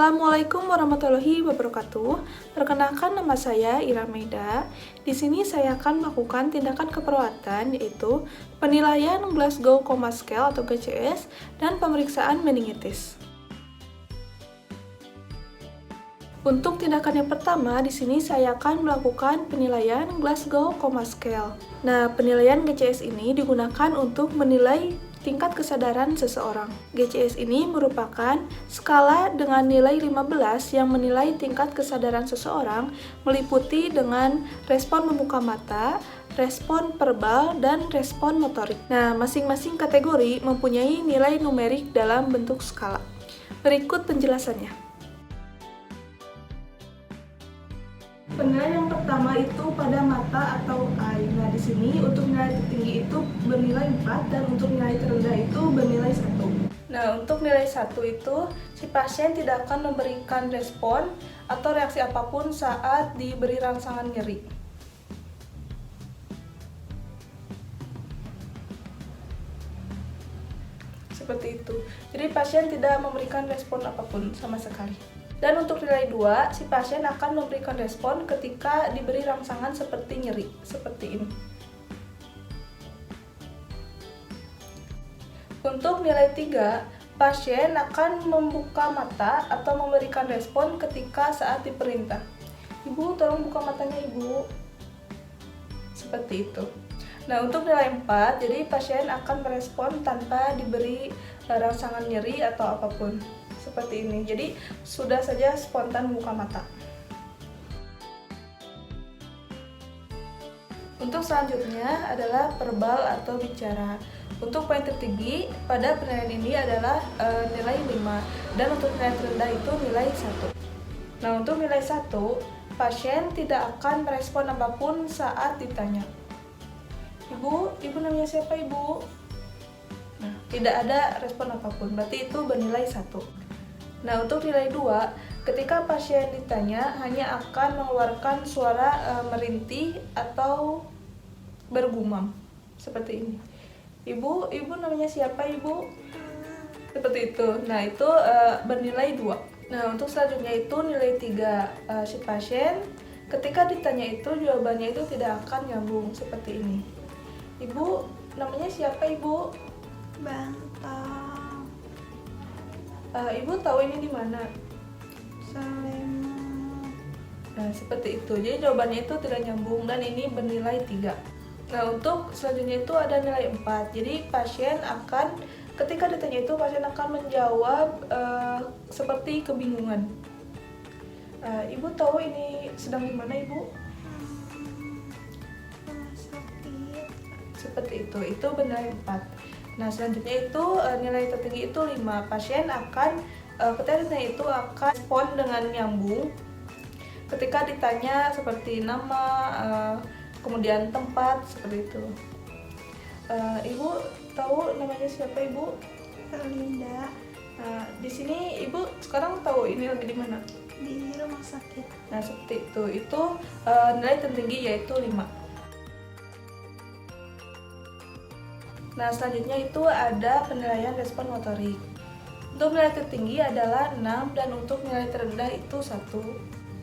Assalamualaikum warahmatullahi wabarakatuh. Perkenalkan, nama saya Ira Meida. Di sini saya akan melakukan tindakan keperawatan, yaitu penilaian Glasgow Coma Scale atau GCS dan pemeriksaan meningitis. Untuk tindakan yang pertama, di sini saya akan melakukan penilaian Glasgow Coma Scale. Nah, penilaian GCS ini digunakan untuk menilai tingkat kesadaran seseorang. GCS ini merupakan skala dengan nilai 15 yang menilai tingkat kesadaran seseorang, meliputi dengan respon membuka mata, respon verbal, dan respon motorik. Nah, masing-masing kategori mempunyai nilai numerik dalam bentuk skala. Berikut penjelasannya. Penilaian yang pertama itu pada mata atau eye. Nah, di sini untuk nilai tertinggi itu bernilai 4 dan untuk nilai terendah itu bernilai 1. Nah, untuk nilai 1 itu si pasien tidak akan memberikan respon atau reaksi apapun saat diberi rangsangan nyeri. Seperti itu. Jadi pasien tidak memberikan respon apapun sama sekali. Dan untuk nilai 2, si pasien akan memberikan respon ketika diberi rangsangan seperti nyeri, seperti ini. Untuk nilai 3, pasien akan membuka mata atau memberikan respon ketika saat diperintah. Ibu, tolong buka matanya, Ibu. Seperti itu. Nah, untuk nilai 4, jadi pasien akan merespon tanpa diberi rangsangan nyeri atau apapun. Seperti ini, jadi sudah saja spontan buka mata. Untuk selanjutnya adalah verbal atau bicara. Untuk poin tertinggi pada penilaian ini adalah nilai 5, dan untuk nilai terendah itu nilai 1. Nah, untuk nilai 1, pasien tidak akan merespon apapun saat ditanya. Ibu namanya siapa, Ibu? Nah, tidak ada respon apapun, berarti itu bernilai 1. Nah, untuk nilai 2, ketika pasien ditanya hanya akan mengeluarkan suara merintih atau bergumam seperti ini. Ibu namanya siapa, Ibu? Seperti itu. Nah, itu bernilai 2. Nah, untuk selanjutnya itu nilai 3, si pasien ketika ditanya itu jawabannya itu tidak akan nyambung seperti ini. Ibu namanya siapa, Ibu? Bantang. Ibu tahu ini di mana? Salema. Nah, seperti itu. Jadi jawabannya itu tidak nyambung dan ini bernilai 3. Nah, untuk selanjutnya itu ada nilai 4. Jadi pasien akan, ketika ditanya itu pasien akan menjawab seperti kebingungan. Ibu tahu ini sedang di mana, Ibu? Rumah sakit. Seperti itu. Itu bernilai 4. Nah, selanjutnya itu nilai tertinggi itu 5. Pasien akan ketika ditanya itu akan respon dengan nyambung ketika ditanya seperti nama, kemudian tempat, seperti itu. Ibu tahu namanya siapa, Ibu? Linda. Di sini Ibu sekarang tahu ini lagi di mana? Di rumah sakit. Nah, seperti itu. Itu nilai tertinggi yaitu 5. Nah, selanjutnya itu ada penilaian respon motorik. Untuk nilai tertinggi adalah 6 dan untuk nilai terendah itu 1.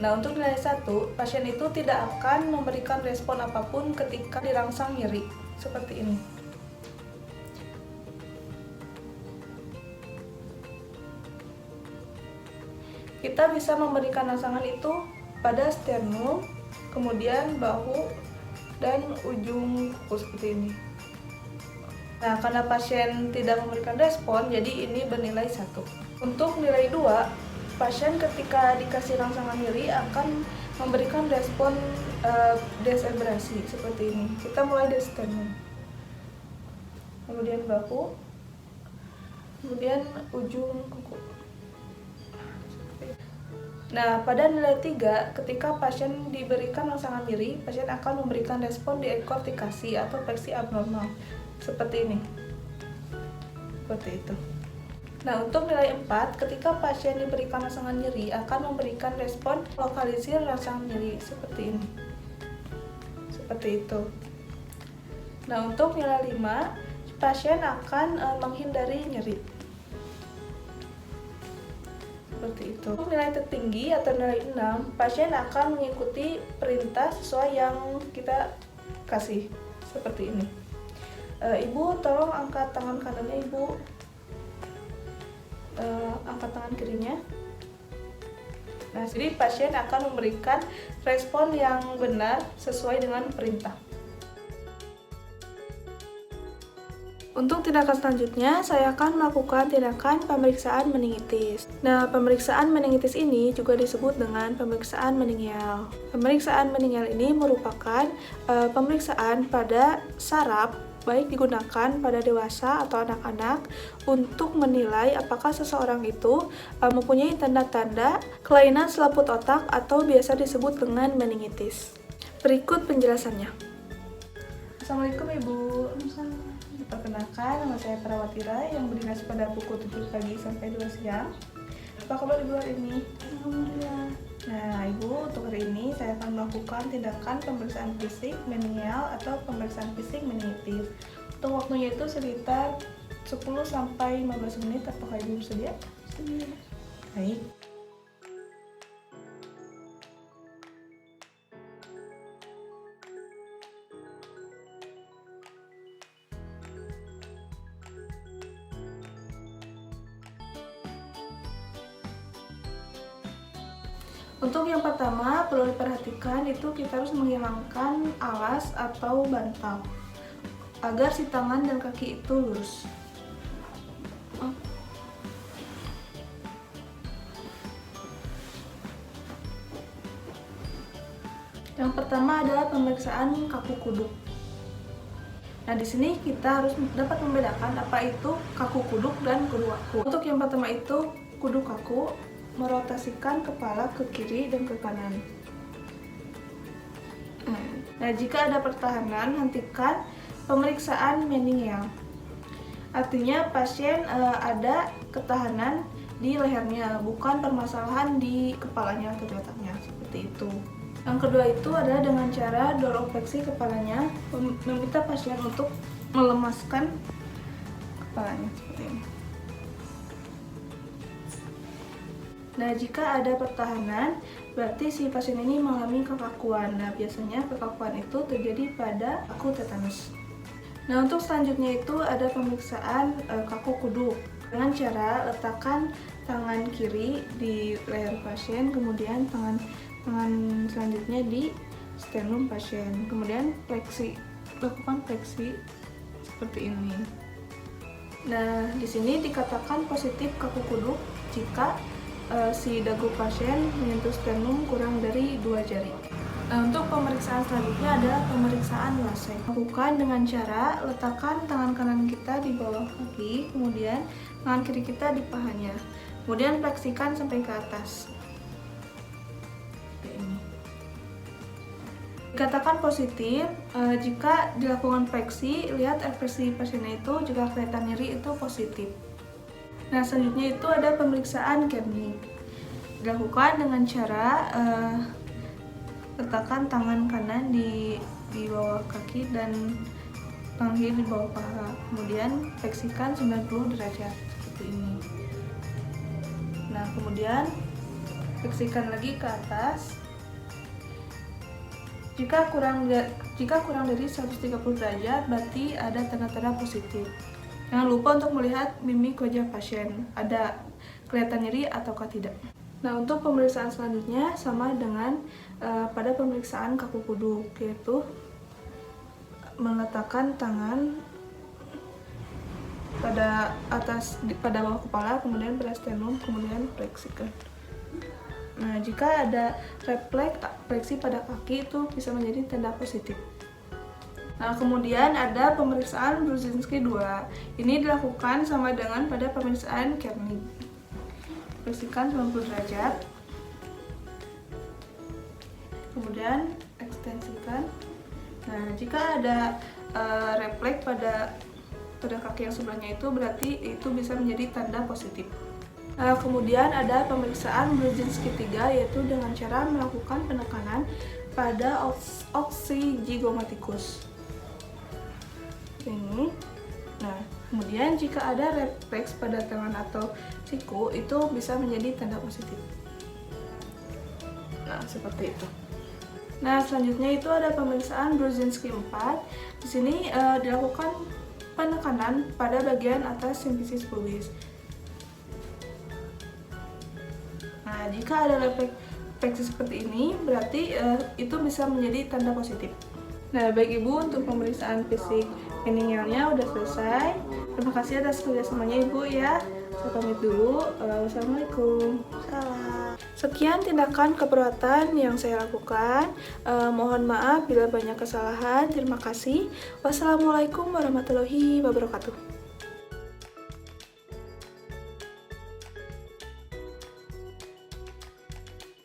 Nah, untuk nilai 1, pasien itu tidak akan memberikan respon apapun ketika dirangsang nyeri, seperti ini. Kita bisa memberikan rangsangan itu pada sternum, kemudian bahu, dan ujung kuku seperti ini. Nah, karena pasien tidak memberikan respon, jadi ini bernilai 1. Untuk nilai 2, pasien ketika dikasih rangsangan nyeri akan memberikan respon desebrasi seperti ini. Kita mulai dari sternum, kemudian bahu, kemudian ujung kuku. Nah, pada nilai 3, ketika pasien diberikan rangsangan nyeri, pasien akan memberikan respon dekortikasi atau fleksi abnormal. Seperti ini. Seperti itu. Nah, untuk nilai 4, ketika pasien diberikan rangsangan nyeri akan memberikan respon lokalisir rangsangan nyeri seperti ini. Seperti itu. Nah, untuk nilai 5, pasien akan menghindari nyeri. seperti itu. Untuk nilai tertinggi atau nilai 6, pasien akan mengikuti perintah sesuai yang kita kasih, seperti ini. Ibu tolong angkat tangan kanannya, Ibu. Angkat tangan kirinya. Nah, jadi pasien akan memberikan respon yang benar sesuai dengan perintah. Untuk tindakan selanjutnya, saya akan melakukan tindakan pemeriksaan meningitis. Nah, pemeriksaan meningitis ini juga disebut dengan pemeriksaan meningial. Pemeriksaan meningial ini merupakan pemeriksaan pada saraf, baik digunakan pada dewasa atau anak-anak untuk menilai apakah seseorang itu mempunyai tanda-tanda kelainan selaput otak atau biasa disebut dengan meningitis. Berikut penjelasannya. Assalamualaikum Ibu. Perkenalkan, nama saya Parawatira yang berdinas pada pukul 7 pagi sampai 2 siang. Apa kabar Ibu hari ini? Alhamdulillah. Nah, Ibu, untuk hari ini saya akan melakukan tindakan pemeriksaan fisik meningial atau pemeriksaan fisik meningitis. Untuk waktunya itu sekitar 10 sampai 15 menit. Apakah Ibu bersedia? Sedia. Baik. Untuk yang pertama perlu diperhatikan itu kita harus menghilangkan alas atau bantal agar si tangan dan kaki itu lurus. Yang pertama adalah pemeriksaan kaku kuduk. Nah, di sini kita harus dapat membedakan apa itu kaku kuduk dan kudu kaku. Untuk yang pertama itu kudu kaku, merotasikan kepala ke kiri dan ke kanan. Nah, jika ada pertahanan, hentikan pemeriksaan meningial. Artinya pasien ada ketahanan di lehernya, bukan permasalahan di kepalanya atau di otaknya, seperti itu. Yang kedua itu adalah dengan cara doropleksi kepalanya, meminta pasien untuk melemaskan kepalanya seperti ini. Nah, jika ada pertahanan, berarti si pasien ini mengalami kekakuan. Nah, biasanya kekakuan itu terjadi pada kaku tetanus. Nah, untuk selanjutnya itu ada pemeriksaan kaku kuduk. Dengan cara letakkan tangan kiri di leher pasien, kemudian tangan selanjutnya di sternum pasien. Kemudian lakukan fleksi seperti ini. Nah, di sini dikatakan positif kaku kuduk jika si dagu pasien menyentuh sternum kurang dari 2 jari. Nah, untuk pemeriksaan selanjutnya adalah pemeriksaan lasek. Lakukan dengan cara letakkan tangan kanan kita di bawah kaki, kemudian tangan kiri kita di pahanya. Kemudian fleksikan sampai ke atas. Seperti ini. Dikatakan positif jika dilakukan fleksi, lihat ekspresi pasiennya itu jika kelihatan nyeri itu positif. Nah, selanjutnya itu ada pemeriksaan Kernig. Dilakukan dengan cara letakkan tangan kanan di bawah kaki dan tangan kiri di bawah paha. Kemudian fleksikan 90 derajat seperti ini. Nah, kemudian fleksikan lagi ke atas. Jika kurang dari 130 derajat, berarti ada tanda-tanda positif. Jangan lupa untuk melihat mimik wajah pasien, ada kelihatan nyeri ataukah tidak. Nah, untuk pemeriksaan selanjutnya sama dengan pada pemeriksaan kaku kuduk, yaitu meletakkan tangan pada bawah kepala, kemudian pada sternum, kemudian fleksikan. Nah, jika ada refleks fleksi pada kaki itu bisa menjadi tanda positif. Nah, kemudian ada pemeriksaan Brudzinski 2. Ini dilakukan sama dengan pada pemeriksaan Kernig. Fleksikan 90 derajat. Kemudian ekstensikan. Nah, jika ada refleks pada kaki yang sebelahnya itu berarti itu bisa menjadi tanda positif. Nah, kemudian ada pemeriksaan Brudzinski 3, yaitu dengan cara melakukan penekanan pada oksi zygomatikus. Ini. Nah, Kemudian jika ada refleks pada tangan atau siku, itu bisa menjadi tanda positif. Nah, seperti itu. Nah, selanjutnya itu ada pemeriksaan Brudzinski 4. Di sini dilakukan penekanan pada bagian atas simfisis pubis. Nah, jika ada refleksi seperti ini, berarti itu bisa menjadi tanda positif. Nah, baik Ibu, untuk pemeriksaan fisik meningelnya udah selesai. Terima kasih atas kerjasamanya Ibu ya. Saya pamit dulu. Wassalamualaikum. Salam. Sekian tindakan keperawatan yang saya lakukan. Mohon maaf bila banyak kesalahan. Terima kasih. Wassalamualaikum warahmatullahi wabarakatuh.